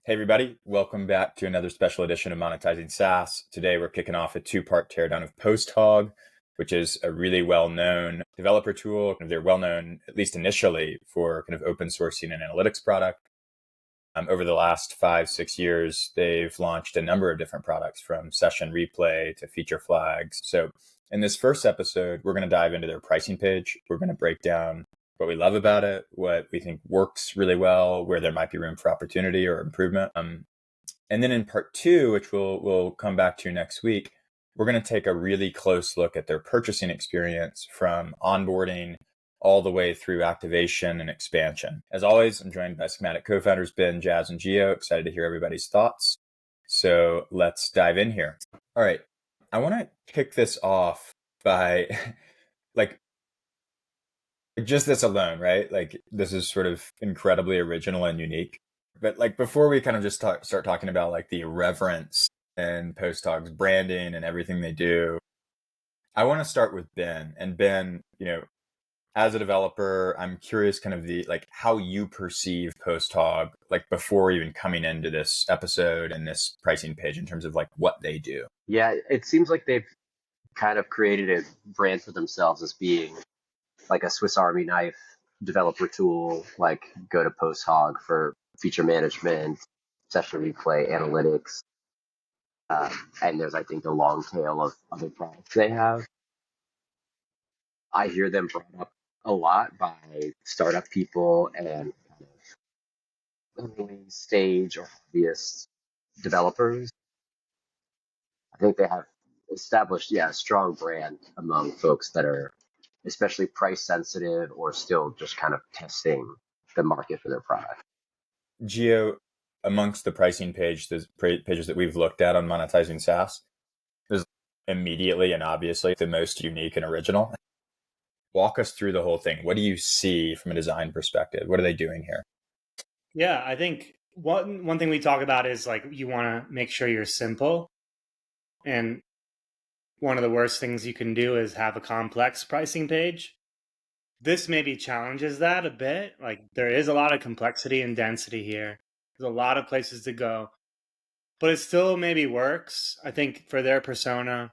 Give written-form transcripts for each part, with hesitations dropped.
Hey everybody, welcome back to another special edition of Monetizing SaaS. Today we're kicking off a two-part teardown of PostHog, which is a really well-known developer tool. They're well-known, at least initially, for kind of open sourcing an analytics product. Over the last 5-6 years, they've launched a number of different products from session replay to feature flags. So in this first episode, we're going to dive into their pricing page. We're going to break down what we love about it, what we think works really well, where there might be room for opportunity or improvement. And then in part two, which we'll come back to next week, we're going to take a really close look at their purchasing experience from onboarding all the way through activation and expansion. As always, I'm joined by schematic co-founders Ben, Jazz, and Gio. Excited to hear everybody's thoughts. So let's dive in here. All right. I want to kick this off by just this alone, right? Like this is sort of incredibly original and unique. But like before we kind of just start talking about like the irreverence and PostHog's branding and everything they do, I want to start with Ben. And Ben, as a developer, I'm curious kind of the like how you perceive PostHog like before even coming into this episode and this pricing page in terms of like what they do. Yeah, it seems like they've kind of created a brand for themselves as being like a Swiss Army knife developer tool, like go to PostHog for feature management, session replay, analytics, and there's, I think, a long tail of other products they have. I hear them brought up a lot by startup people and kind of early stage or hobbyist developers. I think they have established, a strong brand among folks that are especially price sensitive or still just kind of testing the market for their product. Geo, amongst the pricing pages that we've looked at on Monetizing SaaS, is immediately and obviously the most unique and original. Walk us through the whole thing. What do you see from a design perspective? What are they doing here? Yeah, I think one thing we talk about is like you want to make sure you're simple. And one of the worst things you can do is have a complex pricing page. This maybe challenges that a bit. Like there is a lot of complexity and density here. There's a lot of places to go. But it still maybe works. I think for their persona,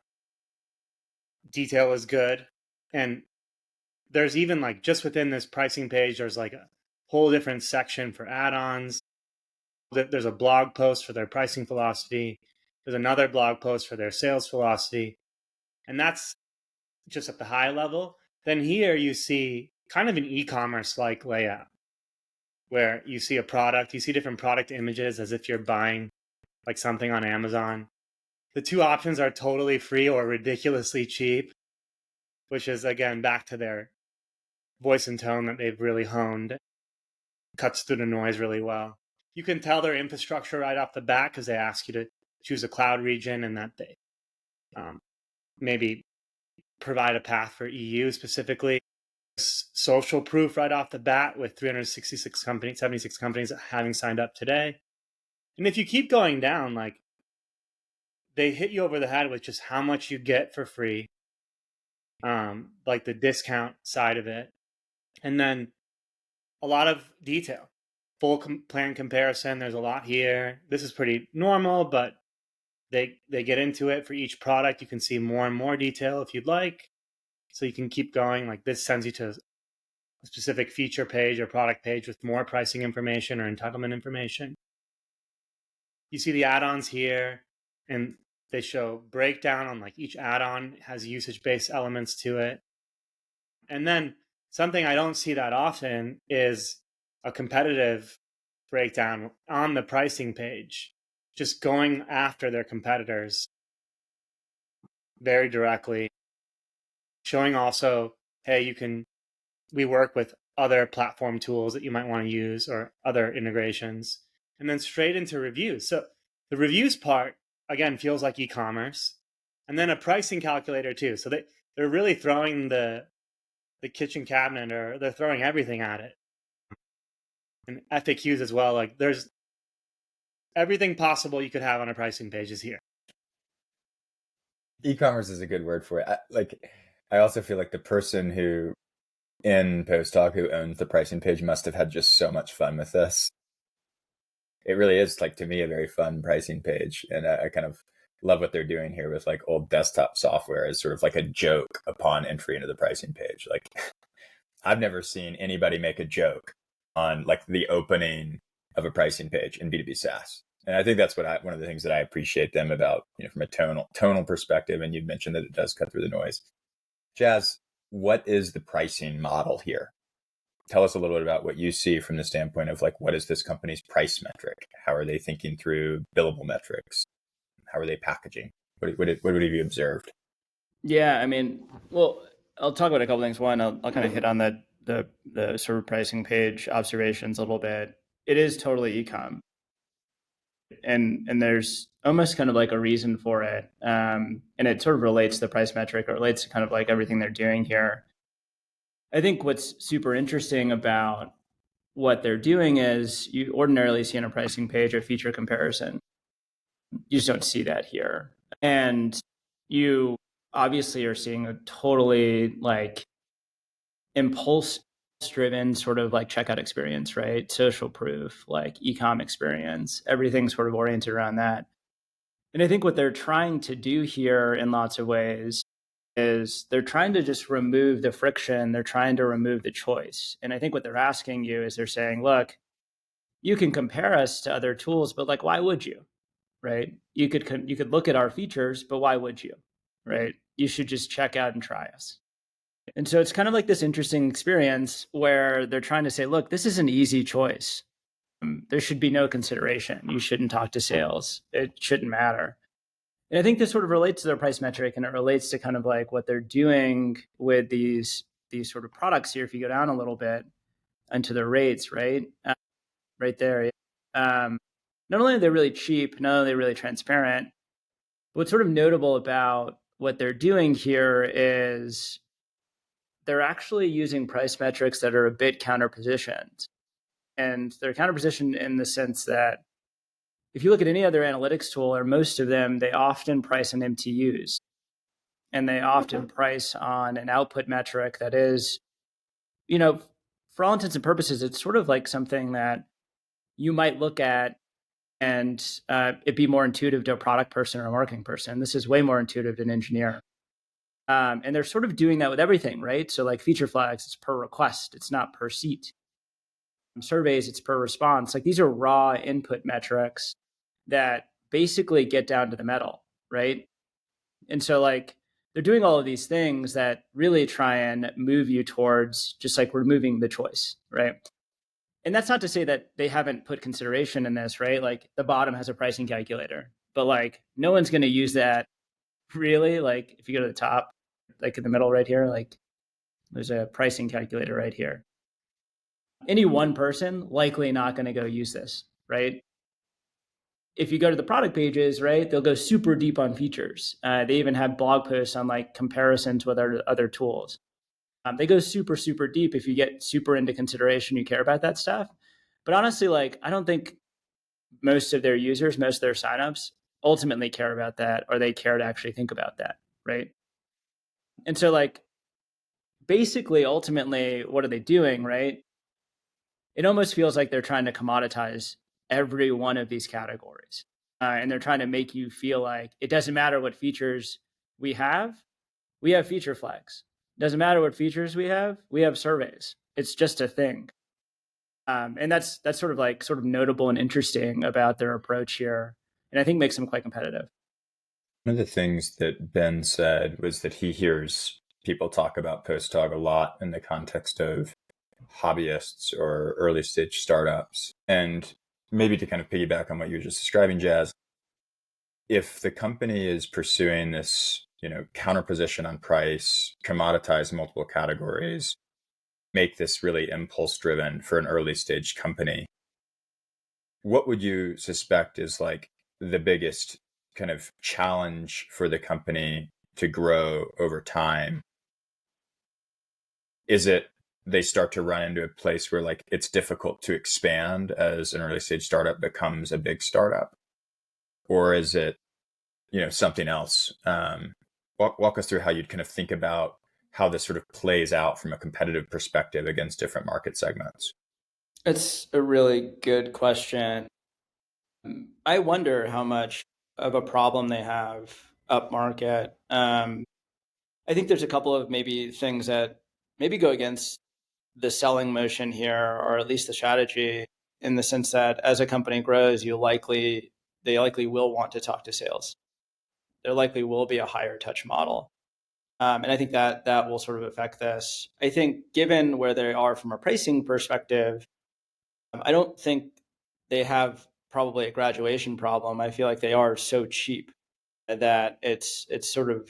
detail is good. And there's even like just within this pricing page, there's like a whole different section for add-ons. There's a blog post for their pricing philosophy. There's another blog post for their sales philosophy. And that's just at the high level. Then here you see kind of an e-commerce like layout where you see a product, you see different product images as if you're buying like something on Amazon. The two options are totally free or ridiculously cheap, which is again back to their voice and tone that they've really honed. Cuts through the noise really well. You can tell their infrastructure right off the bat because they ask you to choose a cloud region and that they maybe provide a path for EU specifically. Social proof right off the bat with 366 companies, 76 companies having signed up today. And if you keep going down, like they hit you over the head with just how much you get for free, like the discount side of it. And then a lot of detail, full plan comparison. There's a lot here. This is pretty normal, but they get into it for each product. You can see more and more detail if you'd like. So you can keep going. Like this sends you to a specific feature page or product page with more pricing information or entitlement information. You see the add-ons here, and they show breakdown on like each add-on has usage-based elements to it. And then something I don't see that often is a competitive breakdown on the pricing page, just going after their competitors very directly, showing also, hey, we work with other platform tools that you might want to use or other integrations, and then straight into reviews. So the reviews part, again, feels like e-commerce, and then a pricing calculator too. So they're really throwing the kitchen cabinet, or they're throwing everything at it. And FAQs as well. Like there's everything possible you could have on a pricing page is here. E-commerce is a good word for it. I also feel like the person who in PostHog who owns the pricing page must have had just so much fun with this. it really is like, to me, a very fun pricing page. And I kind of love what they're doing here with like old desktop software as sort of like a joke upon entry into the pricing page. Like I've never seen anybody make a joke on like the opening of a pricing page in B2B SaaS. And I think that's one of the things that I appreciate them about, from a tonal perspective. And you mentioned that it does cut through the noise. Jazz, what is the pricing model here? Tell us a little bit about what you see from the standpoint of like, what is this company's price metric? How are they thinking through billable metrics? How are they packaging? What have you observed? Yeah, I mean, well, I'll talk about a couple things. One, I'll kind of hit on the sort of pricing page observations a little bit. It is totally ecom, and there's almost kind of like a reason for it, and it sort of relates to the price metric, or relates to kind of like everything they're doing here. I think what's super interesting about what they're doing is you ordinarily see on a pricing page a feature comparison. You just don't see that here, and you obviously are seeing a totally like impulse driven sort of like checkout experience, right? Social proof, like ecom experience, everything's sort of oriented around that. And I think what they're trying to do here in lots of ways is they're trying to just remove the friction. They're trying to remove the choice. And I think what they're asking you is they're saying, look, you can compare us to other tools, but like, why would you? Right? You could look at our features, but why would you? Right? You should just check out and try us. And so it's kind of like this interesting experience where they're trying to say, look, this is an easy choice. There should be no consideration. You shouldn't talk to sales. It shouldn't matter. And I think this sort of relates to their price metric, and it relates to kind of like what they're doing with these sort of products here. If you go down a little bit into the rates, right? Right there. Not only are they really cheap, not only are they really transparent, but what's sort of notable about what they're doing here is they're actually using price metrics that are a bit counterpositioned. And they're counterpositioned in the sense that if you look at any other analytics tool, or most of them, they often price on MTUs. And they often price on an output metric that is, for all intents and purposes, it's sort of like something that you might look at and it'd be more intuitive to a product person or a marketing person. This is way more intuitive to an engineer. And they're sort of doing that with everything, right? So like feature flags, it's per request. It's not per seat. Surveys, it's per response. Like these are raw input metrics that basically get down to the metal, right? And so like they're doing all of these things that really try and move you towards just like removing the choice, right? And that's not to say that they haven't put consideration in this, right? Like the bottom has a pricing calculator, but like no one's going to use that really. Like if you go to the top, like in the middle right here, like there's a pricing calculator right here. Any one person likely not going to go use this, right? If you go to the product pages, right, they'll go super deep on features. They even have blog posts on like comparisons with other tools. They go super, super deep if you get super into consideration, you care about that stuff. But honestly, like, I don't think most of their users, most of their signups ultimately care about that, or they care to actually think about that, right? And so like, basically, ultimately, what are they doing, right? It almost feels like they're trying to commoditize every one of these categories. And they're trying to make you feel like it doesn't matter what features we have feature flags. Doesn't matter what features we have surveys. It's just a thing. And that's sort of notable and interesting about their approach here. And I think makes them quite competitive. One of the things that Ben said was that he hears people talk about PostHog a lot in the context of hobbyists or early stage startups. And maybe to kind of piggyback on what you were just describing, Jazz, if the company is pursuing this, counterposition on price, commoditize multiple categories, make this really impulse driven for an early stage company, what would you suspect is like the biggest kind of challenge for the company to grow over time? Is it they start to run into a place where like it's difficult to expand as an early stage startup becomes a big startup? Or is it, something else? Walk us through how you'd kind of think about how this sort of plays out from a competitive perspective against different market segments. It's a really good question. I wonder how much of a problem they have up market. I think there's a couple of maybe things that maybe go against the selling motion here, or at least the strategy, in the sense that as a company grows, they likely will want to talk to sales. There likely will be a higher touch model. And I think that will sort of affect this. I think given where they are from a pricing perspective, I don't think they have probably a graduation problem. I feel like they are so cheap that it's sort of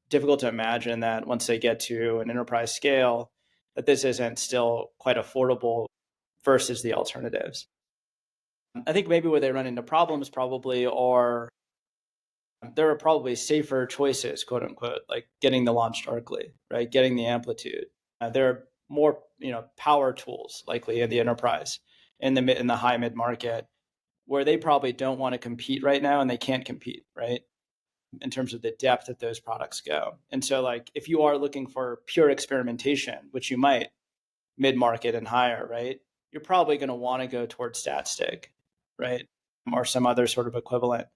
difficult to imagine that once they get to an enterprise scale, that this isn't still quite affordable versus the alternatives. I think maybe where they run into problems probably are there are probably safer choices, quote unquote, like getting the launch darkly, right? Getting the amplitude. There are more, power tools likely in the enterprise, in the high mid market, where they probably don't want to compete right now, and they can't compete, right? In terms of the depth that those products go. And so, like, if you are looking for pure experimentation, which you might mid market and higher, right? You're probably going to want to go towards StatStig, right? Or some other sort of equivalent.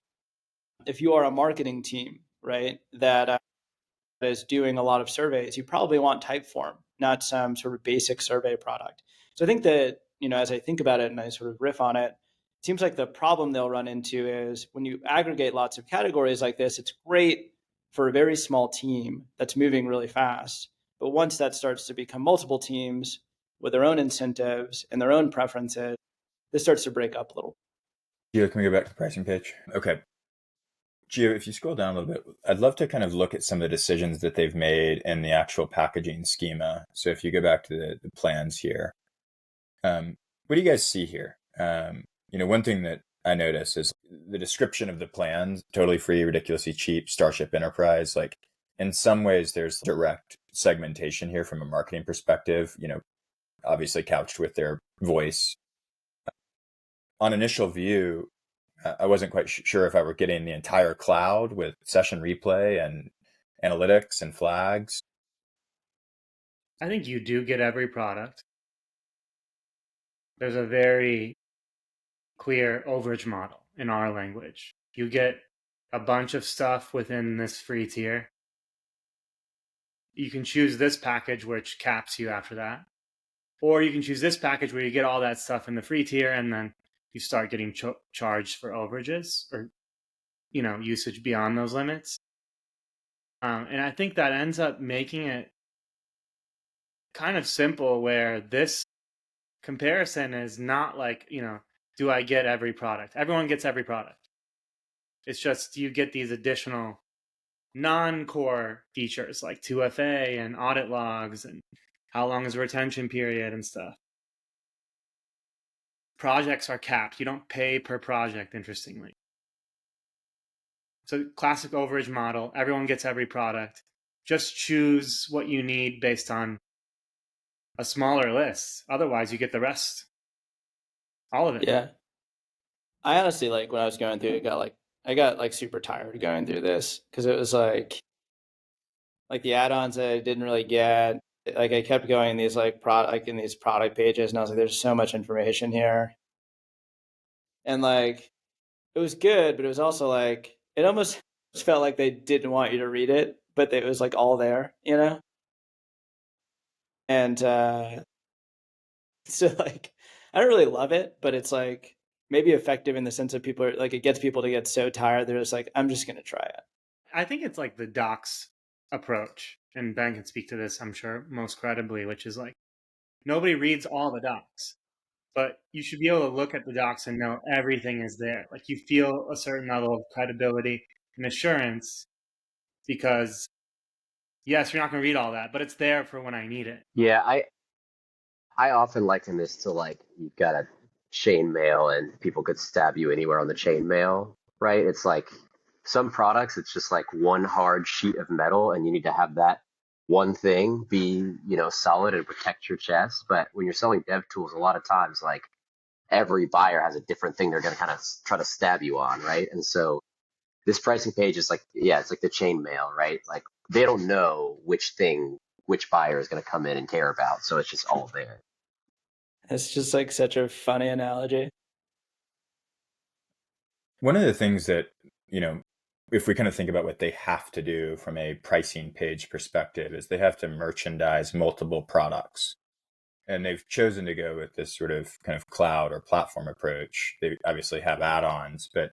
If you are a marketing team, right, that is doing a lot of surveys, you probably want Typeform, not some sort of basic survey product. So I think that, as I think about it and I sort of riff on it, it seems like the problem they'll run into is when you aggregate lots of categories like this, it's great for a very small team that's moving really fast. But once that starts to become multiple teams with their own incentives and their own preferences, this starts to break up a little. Gio, can we go back to the pricing page? Okay. Gio, if you scroll down a little bit, I'd love to kind of look at some of the decisions that they've made in the actual packaging schema. So if you go back to the plans here, what do you guys see here? One thing that I notice is the description of the plans: totally free, ridiculously cheap, Starship Enterprise. Like, in some ways, there's direct segmentation here from a marketing perspective, obviously couched with their voice. On initial view, I wasn't quite sure if I were getting the entire cloud with session replay and analytics and flags. I think you do get every product. There's a very clear overage model in our language. You get a bunch of stuff within this free tier. You can choose this package, which caps you after that. Or you can choose this package where you get all that stuff in the free tier, and then you start getting charged for overages or, usage beyond those limits. And I think that ends up making it kind of simple, where this comparison is not like, do I get every product? Everyone gets every product. It's just you get these additional non-core features like 2FA and audit logs and how long is retention period and stuff. Projects are capped. You don't pay per project, interestingly. So classic overage model, everyone gets every product. Just choose what you need based on a smaller list. Otherwise, you get the rest. All of it. Yeah. I honestly, like, when I was going through it, I got super tired going through this, because it was like the add-ons that I didn't really get. Like, I kept going in these in these product pages, and I was like, there's so much information here. And like, it was good, but it was also like, it almost felt like they didn't want you to read it, but it was like all there, And so, like, I don't really love it, but it's like maybe effective in the sense of people like, it gets people to get so tired they're just like, I'm just gonna try it. I think it's like the docs approach, and Ben can speak to this, I'm sure, most credibly, which is like, nobody reads all the docs, but you should be able to look at the docs and know everything is there. Like, you feel a certain level of credibility and assurance because, yes, you're not going to read all that, but it's there for when I need it. Yeah, I often liken this to, like, you've got a chain mail and people could stab you anywhere on the chain mail, right? It's like some products, it's just like one hard sheet of metal, and you need to have that one thing be, solid and protect your chest. But when you're selling dev tools, a lot of times, like, every buyer has a different thing they're going to kind of try to stab you on, right? And so this pricing page is like, yeah, it's like the chain mail, right? Like, they don't know which buyer is going to come in and care about. So it's just all there. It's just like such a funny analogy. One of the things that, if we kind of think about what they have to do from a pricing page perspective is they have to merchandise multiple products. And they've chosen to go with this sort of kind of cloud or platform approach. They obviously have add-ons, but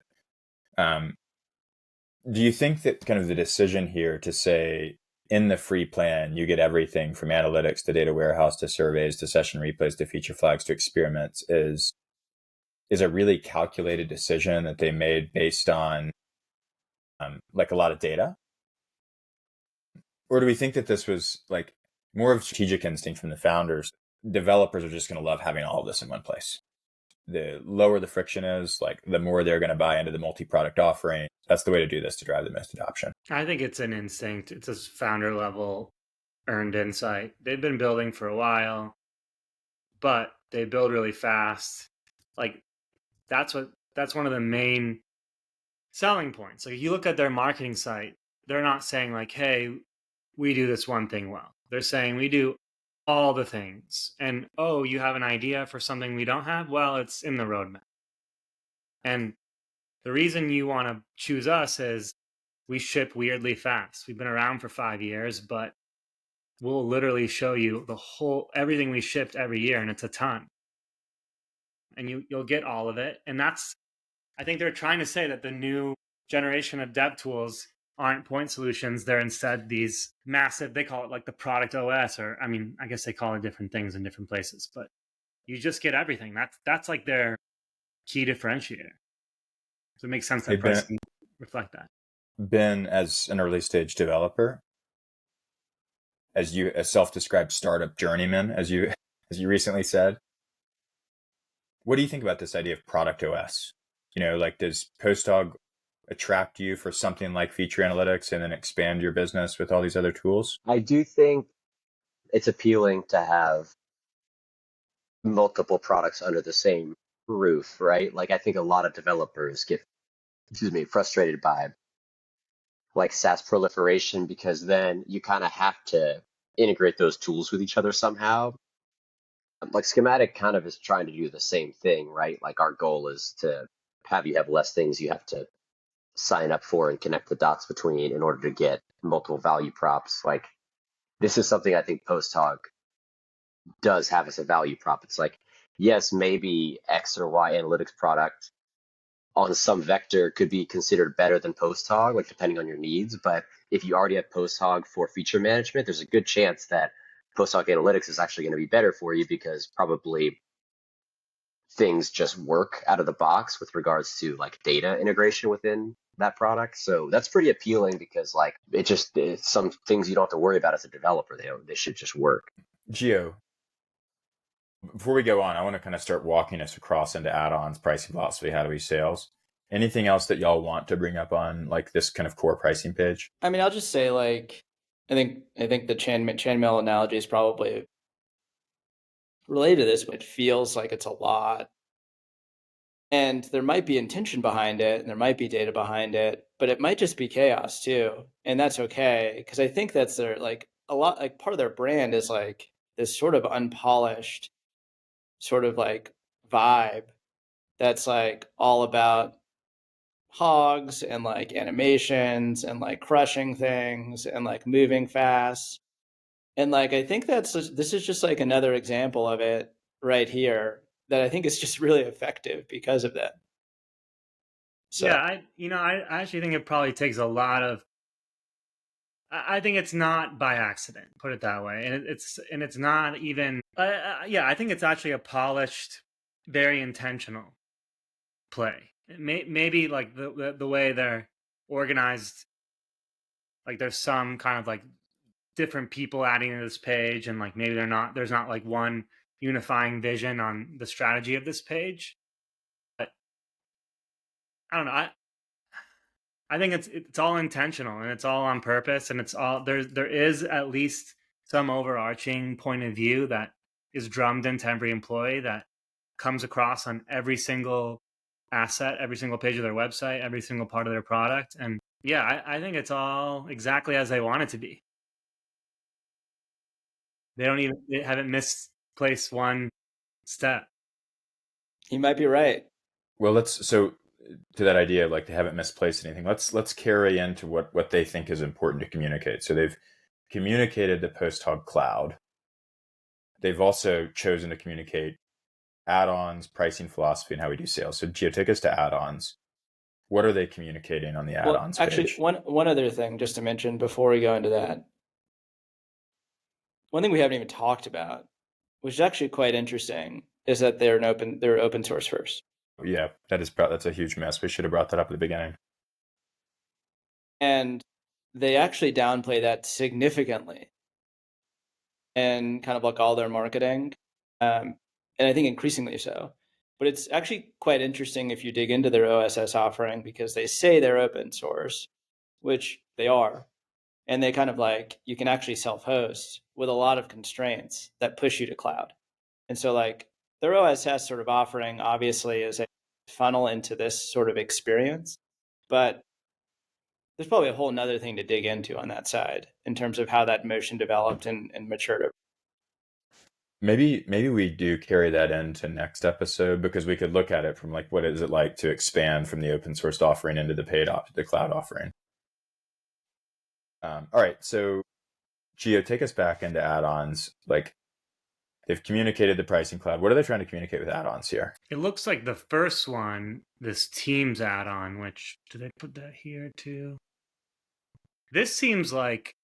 do you think that kind of the decision here to say in the free plan, you get everything from analytics to data warehouse to surveys to session replays to feature flags to experiments is a really calculated decision that they made based on like a lot of data? Or do we think that this was like more of strategic instinct from the founders? Developers are just going to love having all of this in one place. The lower the friction is, like the more they're going to buy into the multi-product offering. That's the way to do this to drive the most adoption. I think it's an instinct. It's a founder level earned insight. They've been building for a while, but they build really fast. Like that's one of the main selling points. Like you look at their marketing site, they're not saying like, hey, we do this one thing well. They're saying we do all the things. And oh, you have an idea for something we don't have? Well, it's in the roadmap. And the reason you want to choose us is we ship weirdly fast. We've been around for 5 years, but we'll literally show you everything we shipped every year, and it's a ton. And you'll get all of it. And I think they're trying to say that the new generation of dev tools aren't point solutions. They're instead these massive, they call it like the product OS, or I guess they call it different things in different places, but you just get everything. That's like their key differentiator. So it makes sense that pricing reflect that. Ben, as an early stage developer, as a self-described startup journeyman, as you recently said, what do you think about this idea of product OS? Like does PostHog attract you for something like feature analytics and then expand your business with all these other tools? I do think it's appealing to have multiple products under the same roof, right? Like I think a lot of developers get, frustrated by like SaaS proliferation because then you kind of have to integrate those tools with each other somehow. Like Schematic kind of is trying to do the same thing, right? Like our goal is to have you have less things you have to sign up for and connect the dots between in order to get multiple value props. Like this is something I think PostHog does have as a value prop. It's like, yes, maybe X or Y analytics product on some vector could be considered better than PostHog, like depending on your needs. But if you already have PostHog for feature management, there's a good chance that PostHog Analytics is actually going to be better for you because probably things just work out of the box with regards to like data integration within that product. So that's pretty appealing because like it's some things you don't have to worry about as a developer. They should just work. Gio, before we go on, I want to kind of start walking us across into add-ons, pricing philosophy, how do we sales? Anything else that y'all want to bring up on like this kind of core pricing page? I mean, I'll just say like, I think the chainmail analogy is probably related to this, but it feels like it's a lot. And there might be intention behind it and there might be data behind it, but it might just be chaos too. And that's okay. Because I think that's their like a lot like part of their brand is like this sort of unpolished sort of like vibe that's like all about hogs and like animations and like crushing things and like moving fast. And like I think this is just like another example of it right here that I think is just really effective because of that. So. Yeah, I actually think it probably takes a lot of. I think it's not by accident, put it that way, and it's not even. Yeah, I think it's actually a polished, very intentional play. Maybe like the way they're organized, like there's some kind of like different people adding to this page, and like maybe there's not like one unifying vision on the strategy of this page. But I don't know. I think it's all intentional and it's all on purpose, and it's all there is at least some overarching point of view that is drummed into every employee that comes across on every single asset, every single page of their website, every single part of their product. And yeah, I think it's all exactly as they want it to be. They haven't misplaced one step. You might be right. Well, so to that idea of like they haven't misplaced anything, let's carry into what they think is important to communicate. So they've communicated the PostHog cloud. They've also chosen to communicate add-ons, pricing philosophy, and how we do sales. So Gio, take us to add-ons. What are they communicating on the add-ons actually, page? one other thing just to mention before we go into that. One thing we haven't even talked about, which is actually quite interesting, is that they're open source first. Yeah, that's a huge mess. We should have brought that up at the beginning. And they actually downplay that significantly and kind of like all their marketing. And I think increasingly so. But it's actually quite interesting if you dig into their OSS offering, because they say they're open source, which they are. And they kind of like, you can actually self-host with a lot of constraints that push you to cloud. And so like their OSS sort of offering obviously is a funnel into this sort of experience, but there's probably a whole nother thing to dig into on that side in terms of how that motion developed and matured. Maybe we do carry that into next episode, because we could look at it from like, what is it like to expand from the open source offering into the the cloud offering. All right, so Gio, take us back into add-ons. Like, they've communicated the pricing cloud. What are they trying to communicate with add-ons here? It looks like the first one, this Teams add-on, which, do they put that here too? This seems like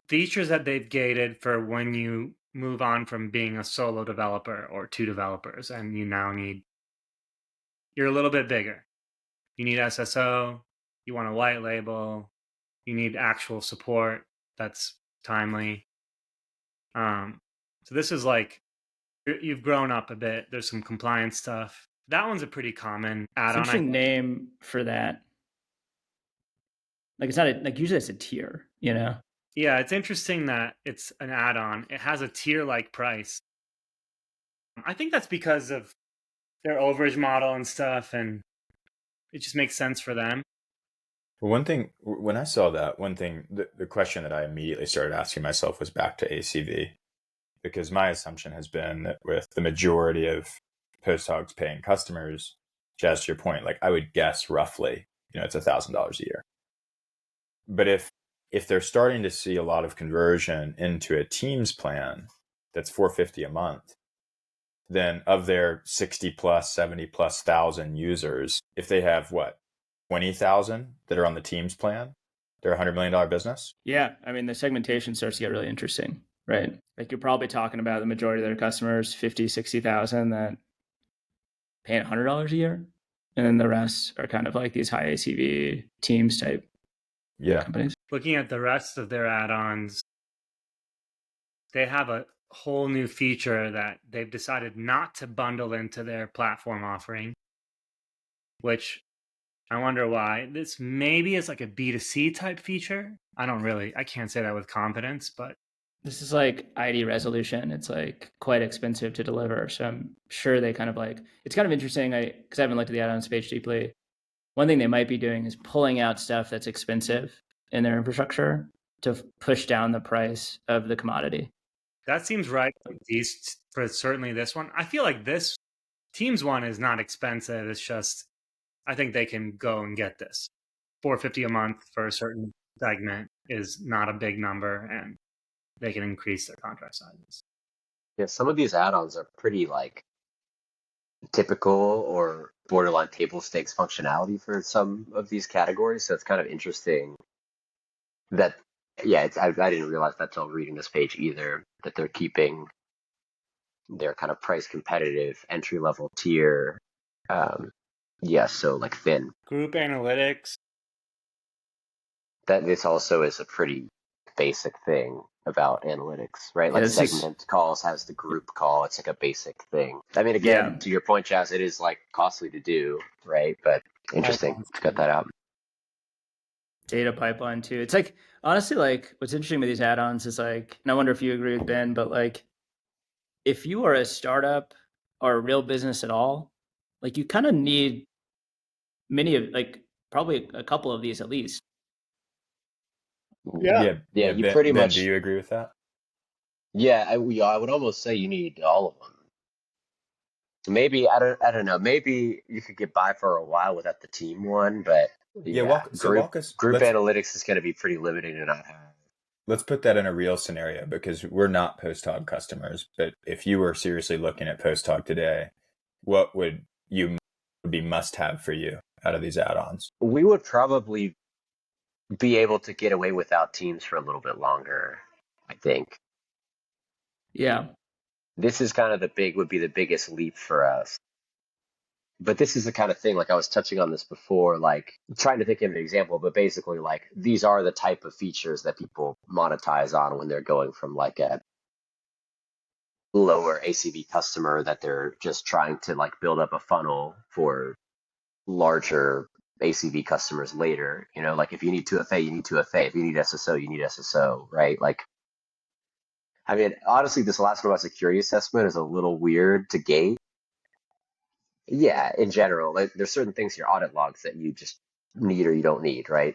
features that they've gated for when you move on from being a solo developer or two developers, and you now you're a little bit bigger. You need SSO, you want a white label, you need actual support that's timely. So this is like, you've grown up a bit. There's some compliance stuff. That one's a pretty common add-on. Interesting name for that. Like it's not like usually it's a tier, you know? Yeah, it's interesting that it's an add-on. It has a tier-like price. I think that's because of their overage model and stuff, and it just makes sense for them. Well, one thing, when I saw that, the question that I immediately started asking myself was back to ACV, because my assumption has been that with the majority of PostHog's paying customers, just to your point, like I would guess roughly, it's $1,000 a year. But if they're starting to see a lot of conversion into a Teams plan that's $450 a month, then of their 60 plus, 70 plus thousand users, if they have 20,000 that are on the Teams plan, they're a $100 million business. Yeah. I mean, the segmentation starts to get really interesting, right? Like you're probably talking about the majority of their customers, 50, 60,000 that pay $100 a year. And then the rest are kind of like these high ACV Teams type companies. Looking at the rest of their add-ons, they have a whole new feature that they've decided not to bundle into their platform offering, which I wonder why. This maybe is like a B2C type feature. I can't say that with confidence, but this is like ID resolution. It's like quite expensive to deliver. So I'm sure they kind of like, it's kind of interesting. Because I haven't looked at the add-ons page deeply. One thing they might be doing is pulling out stuff that's expensive in their infrastructure to push down the price of the commodity. That seems right for certainly this one. I feel like this Teams one is not expensive. It's just, I think they can go and get this. $450 a month for a certain segment is not a big number, and they can increase their contract sizes. Yeah, some of these add-ons are pretty like typical or borderline table stakes functionality for some of these categories. So it's kind of interesting that, I didn't realize that till reading this page either, that they're keeping their kind of price competitive entry level tier. So like thin. Group analytics. That this also is a pretty basic thing about analytics, right? Like segment calls has the group call. It's like a basic thing. I mean, again, to your point, Chaz, it is like costly to do, right? But interesting to cut that out. Data pipeline too. It's like, honestly, like what's interesting with these add-ons is like, and I wonder if you agree with Ben, but like if you are a startup or a real business at all, like you kind of need probably a couple of these at least. Yeah. You Ben, pretty much. Do you agree with that? Yeah, I would almost say you need all of them. Maybe I don't know. Maybe you could get by for a while without the team one, but Yeah, yeah, walk us. group analytics is going to be pretty limiting to not have. Let's put that in a real scenario, because we're not PostHog customers. But if you were seriously looking at PostHog today, what would be must have for you out of these add-ons? We would probably be able to get away without teams for a little bit longer, I think. Yeah. This is kind of would be the biggest leap for us. But this is the kind of thing, like I was touching on this before, like trying to think of an example, but basically like these are the type of features that people monetize on when they're going from like a lower ACV customer that they're just trying to like build up a funnel for larger ACV customers later. You know, like if you need 2FA, you need 2FA. If you need SSO, you need SSO, right? Like, I mean, honestly, this last one about security assessment is a little weird to gate. Yeah, in general, like, there's certain things in your audit logs that you just need or you don't need, right?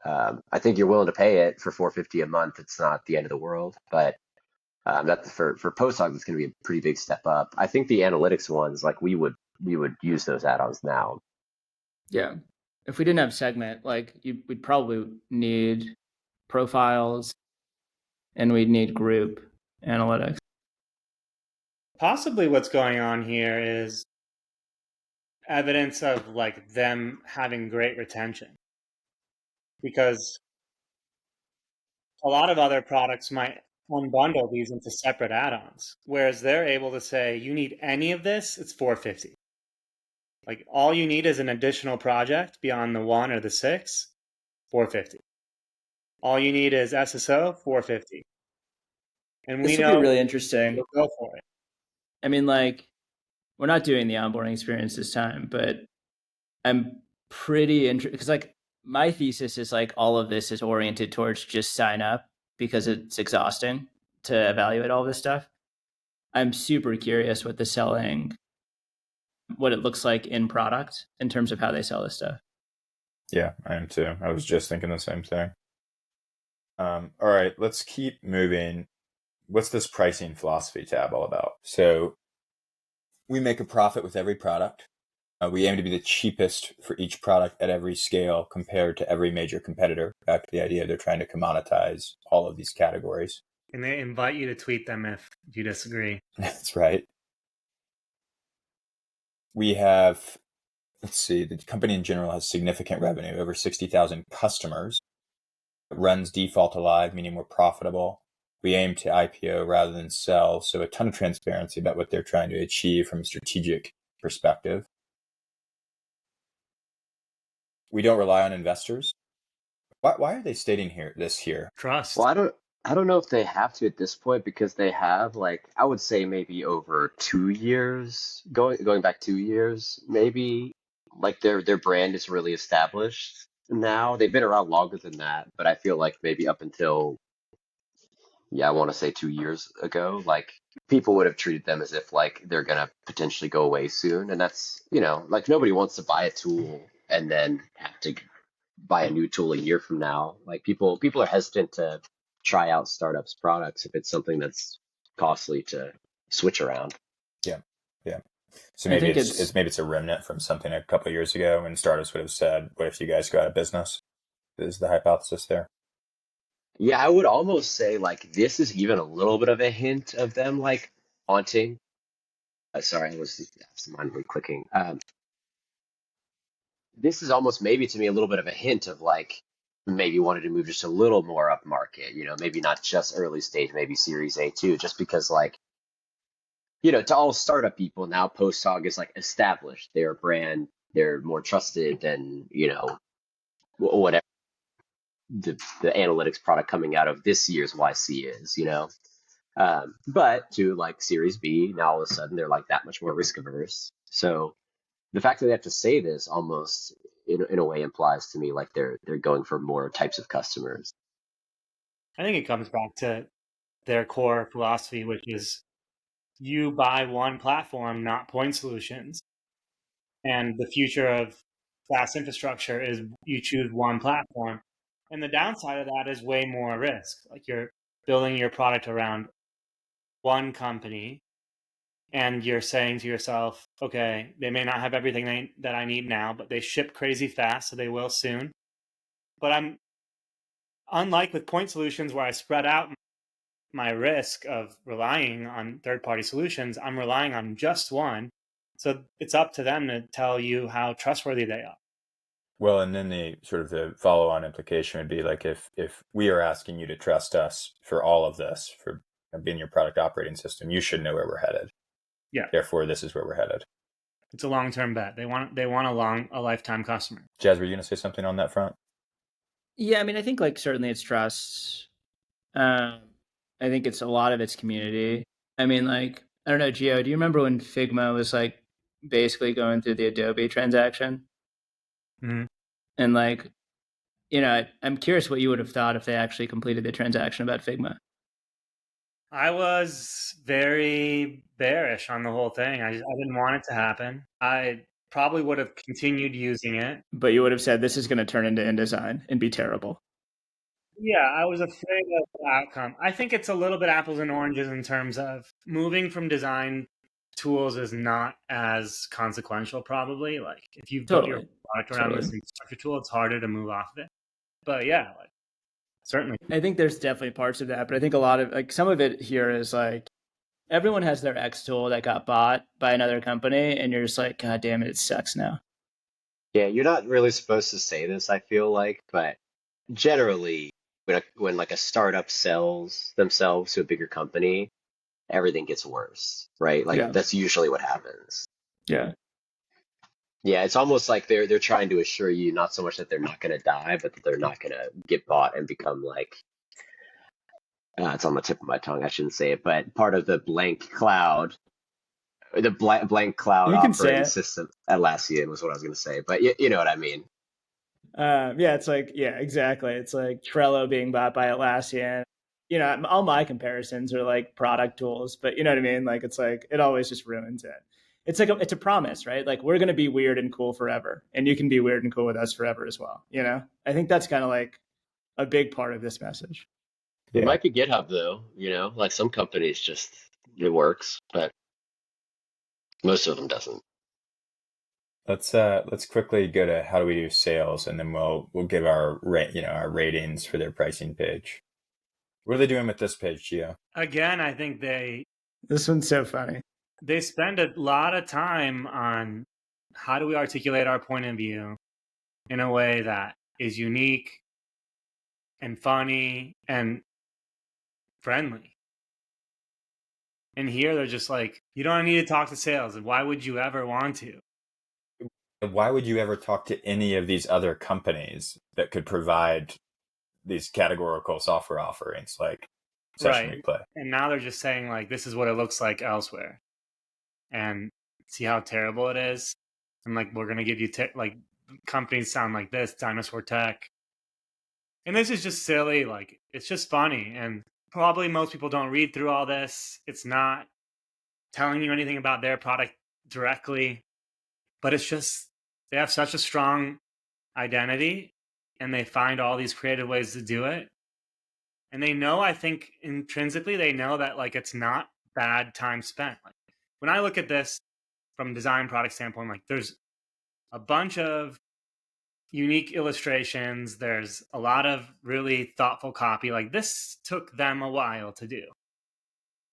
I think you're willing to pay it for $450 a month. It's not the end of the world, but that for PostHog, it's going to be a pretty big step up. I think the analytics ones, like we would use those add-ons now. Yeah. If we didn't have segment, like we'd probably need profiles and we'd need group analytics. Possibly what's going on here is evidence of like them having great retention, because a lot of other products might unbundle these into separate add-ons, whereas they're able to say, you need any of this, it's $450. Like all you need is an additional project beyond the 1 or the 6, $450. All you need is SSO, $450. And This we would know be really interesting. we'll go for it. I mean, like, we're not doing the onboarding experience this time, but I'm pretty interested because, like, my thesis is like all of this is oriented towards just sign up because it's exhausting to evaluate all this stuff. I'm super curious what what it looks like in product in terms of how they sell this stuff. Yeah, I am too. I was just thinking the same thing. All right, let's keep moving. What's this pricing philosophy tab all about? So we make a profit with every product. We aim to be the cheapest for each product at every scale compared to every major competitor. Back to the idea they're trying to commoditize all of these categories. And they invite you to tweet them if you disagree. That's right. We have, let's see, the company in general has significant revenue, over 60,000 customers. It runs default to live, meaning we're profitable. We aim to IPO rather than sell, so a ton of transparency about what they're trying to achieve from a strategic perspective. We don't rely on investors. Why are they stating this here? Trust. Well, I don't know if they have to at this point because they have like I would say maybe over 2 years going back 2 years maybe like their brand is really established now. They've been around longer than that, but I feel like maybe up until I want to say 2 years ago, like people would have treated them as if like they're gonna potentially go away soon, and that's like nobody wants to buy a tool and then have to buy a new tool a year from now. Like people are hesitant to try out startups products if it's something that's costly to switch around. Yeah, yeah. So maybe it's a remnant from something a couple of years ago when startups would have said, "What if you guys go out of business?" Is the hypothesis there? Yeah, I would almost say like this is even a little bit of a hint of them like haunting. Sorry, I was mindfully clicking. This is almost maybe to me a little bit of a hint of like maybe wanted to move just a little more up market, maybe not just early stage, maybe Series A too, just because like, to all startup people now, PostHog is like established. They're a brand, they're more trusted than, whatever the analytics product coming out of this year's YC is. But to like Series B, now all of a sudden they're like that much more risk averse. So the fact that they have to say this almost in a way implies to me like they're going for more types of customers. I think it comes back to their core philosophy, which is you buy one platform, not point solutions. And the future of SaaS infrastructure is you choose one platform. And the downside of that is way more risk. Like you're building your product around one company and you're saying to yourself, okay, they may not have everything that I need now, but they ship crazy fast, so they will soon. But I'm unlike with point solutions where I spread out my risk of relying on third-party solutions, I'm relying on just one. So it's up to them to tell you how trustworthy they are. Well, and then the sort of the follow-on implication would be like if we are asking you to trust us for all of this, for being your product operating system, you should know where we're headed. Yeah. Therefore, this is where we're headed. It's a long-term bet. They want a lifetime customer. Jazz, were you going to say something on that front? Yeah, I mean, I think like certainly it's trust. I think it's a lot of it's community. I mean, like, I don't know, Gio, do you remember when Figma was like basically going through the Adobe transaction? Mm-hmm. And like, I'm curious what you would have thought if they actually completed the transaction about Figma. I was very bearish on the whole thing. I didn't want it to happen. I probably would have continued using it. But you would have said this is going to turn into InDesign and be terrible. Yeah, I was afraid of the outcome. I think it's a little bit apples and oranges in terms of moving from design tools is not as consequential, probably. Like if you've built your product around this infrastructure tool, it's harder to move off of it. But yeah, like certainly. I think there's definitely parts of that, but I think a lot of like some of it here is like everyone has their X tool that got bought by another company, and you're just like, God damn it, it sucks now. Yeah, you're not really supposed to say this, I feel like, but generally, when like a startup sells themselves to a bigger company, everything gets worse, right? Like that's usually what happens. Yeah. Yeah, it's almost like they're trying to assure you not so much that they're not going to die, but that they're not going to get bought and become like it's on the tip of my tongue. I shouldn't say it, but part of the blank cloud operating system. Atlassian was what I was going to say, but you know what I mean. Yeah, it's like, yeah, exactly. It's like Trello being bought by Atlassian. All my comparisons are like product tools, but you know what I mean? Like, it's like, it always just ruins it. It's like, it's a promise, right? Like, we're going to be weird and cool forever, and you can be weird and cool with us forever as well. I think that's kind of like a big part of this message. It might be GitHub though, like some companies just, it works, but most of them doesn't. Let's quickly go to how do we do sales, and then we'll give our our ratings for their pricing page. What are they doing with this page, Gio? Again, I think this one's so funny. They spend a lot of time on how do we articulate our point of view in a way that is unique and funny and friendly. And here they're just like, you don't need to talk to sales. Why would you ever want to? Why would you ever talk to any of these other companies that could provide these categorical software offerings like Session Replay? And now they're just saying like, this is what it looks like elsewhere. And see how terrible it is. And like, we're going to give you like companies sound like this, Dinosaur Tech. And this is just silly. Like, it's just funny. And probably most people don't read through all this. It's not telling you anything about their product directly, but it's just, they have such a strong identity and they find all these creative ways to do it. And they know, I think intrinsically, they know that like, it's not bad time spent. Like, when I look at this from design product standpoint, like there's a bunch of unique illustrations. There's a lot of really thoughtful copy. Like this took them a while to do.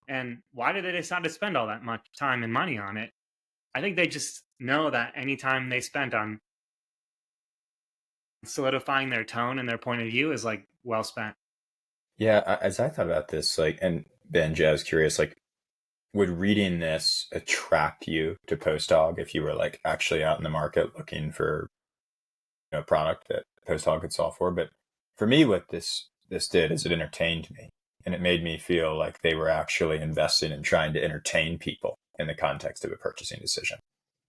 And why did they decide to spend all that much time and money on it? I think they just know that any time they spent on solidifying their tone and their point of view is like well spent. Yeah, as I thought about this, like, and Ben, Jazz, curious, like, would reading this attract you to PostHog if you were like actually out in the market looking for a product that PostHog could solve for? But for me, what this did is it entertained me, and it made me feel like they were actually investing in trying to entertain people in the context of a purchasing decision.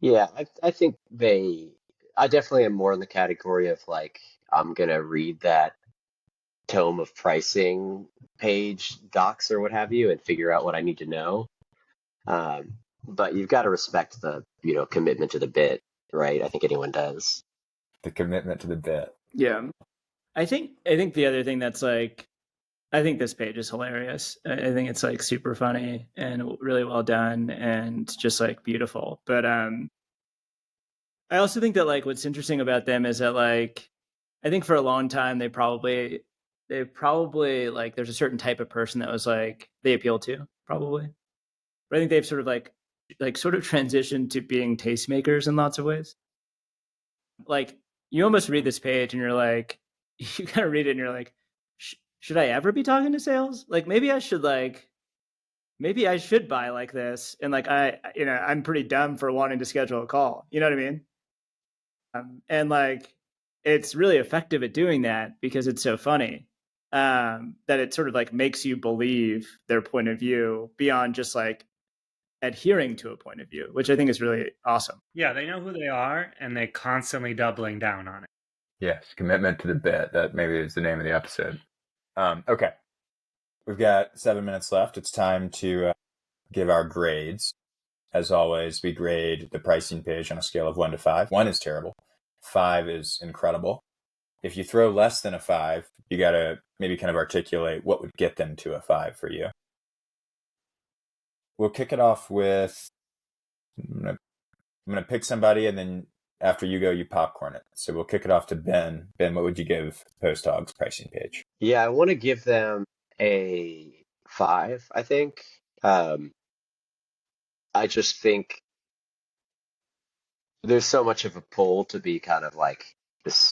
Yeah, I think I definitely am more in the category of like, I'm going to read that tome of pricing page docs or what have you and figure out what I need to know. But you've got to respect the, commitment to the bit, right? I think anyone does. The commitment to the bit. Yeah. I think the other thing that's like I think this page is hilarious. I think it's like super funny and really well done and just like beautiful. But I also think that like what's interesting about them is that like I think for a long time they probably like there's a certain type of person that was like they appeal to probably. But I think they've sort of like sort of transitioned to being tastemakers in lots of ways. Like you almost read this page and you're like you kind of read it and you're like should I ever be talking to sales? Like maybe I should buy like this and like I'm pretty dumb for wanting to schedule a call. You know what I mean? And like it's really effective at doing that because it's so funny that it sort of like makes you believe their point of view beyond just like adhering to a point of view, which I think is really awesome. Yeah, they know who they are and they're constantly doubling down on it. Yes, commitment to the bit. That maybe is the name of the episode. Okay. We've got 7 minutes left. It's time to give our grades. As always, we grade the pricing page on a scale of 1 to 5. 1 is terrible. 5 is incredible. If you throw less than a 5, you got to maybe kind of articulate what would get them to a 5 for you. We'll kick it off with, I'm going to pick somebody, and then after you go, you popcorn it. So we'll kick it off to Ben. Ben, what would you give PostHog's pricing page? Yeah, I want to give them a 5, I think. I just think there's so much of a pull to be kind of like this,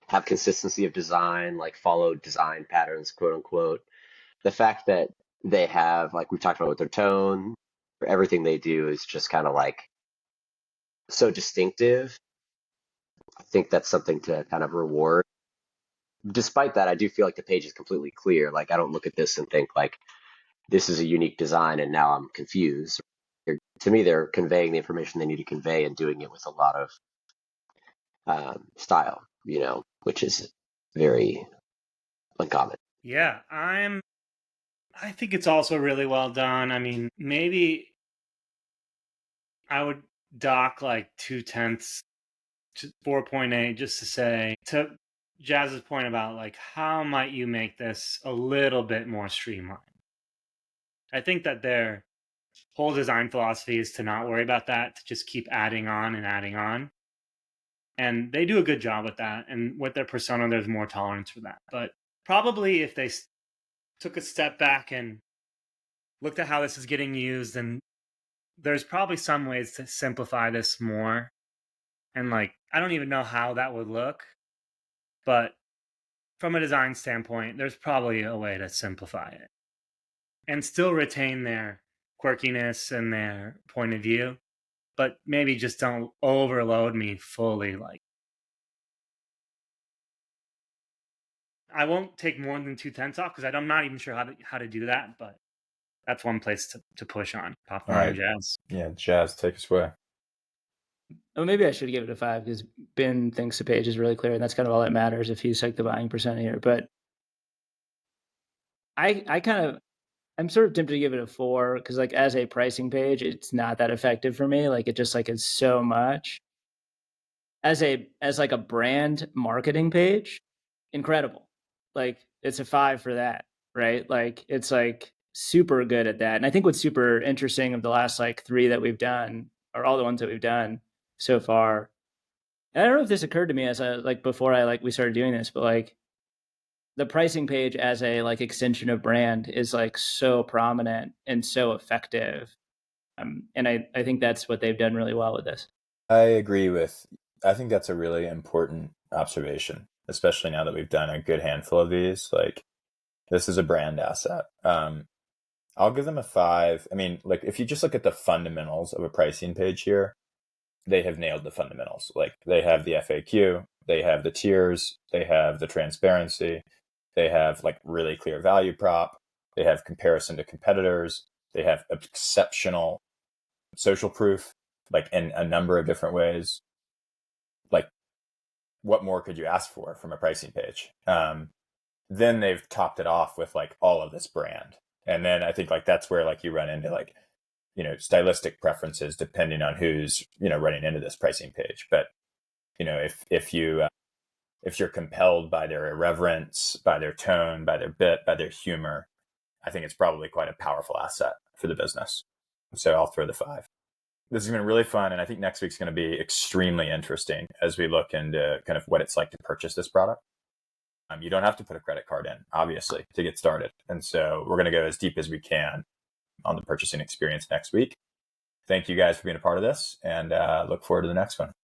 have consistency of design, like follow design patterns, quote unquote. The fact that they have, like we've talked about with their tone, everything they do is just kind of like so distinctive. I think that's something to kind of reward. Despite that, I do feel like the page is completely clear. Like I don't look at this and think like this is a unique design and now I'm confused. To me, they're conveying the information they need to convey and doing it with a lot of style, which is very uncommon. Yeah, I think it's also really well done. I mean, maybe I would dock like 0.2 to 4.8 just to say, to Jazz's point about like how might you make this a little bit more streamlined. I think that their whole design philosophy is to not worry about that, to just keep adding on and adding on. And they do a good job with that. And with their persona, there's more tolerance for that. But probably if they took a step back and looked at how this is getting used, and there's probably some ways to simplify this more. And like, I don't even know how that would look, but from a design standpoint, there's probably a way to simplify it and still retain their quirkiness and their point of view, but maybe just don't overload me fully. Like, I won't take more than 0.2 off because I'm not even sure how to do that, but that's one place to push on. Popcorn and Jazz. Yeah, Jazz, take us away. Well, maybe I should give it a 5 because Ben thinks the page is really clear, and that's kind of all that matters if he's like the buying persona here. But I'm sort of tempted to give it a 4 because like as a pricing page, it's not that effective for me. Like it just like is so much. As like a brand marketing page, incredible. Like it's a 5 for that, right? Like it's like super good at that. And I think what's super interesting of the last like 3 that we've done, or all the ones that we've done so far. And I don't know if this occurred to me as before we started doing this, but like the pricing page as a like extension of brand is like so prominent and so effective. And I think that's what they've done really well with this. I think that's a really important observation, especially now that we've done a good handful of these. Like this is a brand asset. I'll give them a 5. I mean, like if you just look at the fundamentals of a pricing page here, they have nailed the fundamentals. Like they have the FAQ, they have the tiers, they have the transparency, they have like really clear value prop, they have comparison to competitors, they have exceptional social proof, like in a number of different ways. Like what more could you ask for from a pricing page? Then they've topped it off with like all of this brand. And then I think like that's where like you run into like, stylistic preferences depending on who's, running into this pricing page. But, if you if you're compelled by their irreverence, by their tone, by their bit, by their humor, I think it's probably quite a powerful asset for the business. So I'll throw the 5. This has been really fun. And I think next week's going to be extremely interesting as we look into kind of what it's like to purchase this product. You don't have to put a credit card in, obviously, to get started. And so we're going to go as deep as we can on the purchasing experience next week. Thank you guys for being a part of this, and look forward to the next one.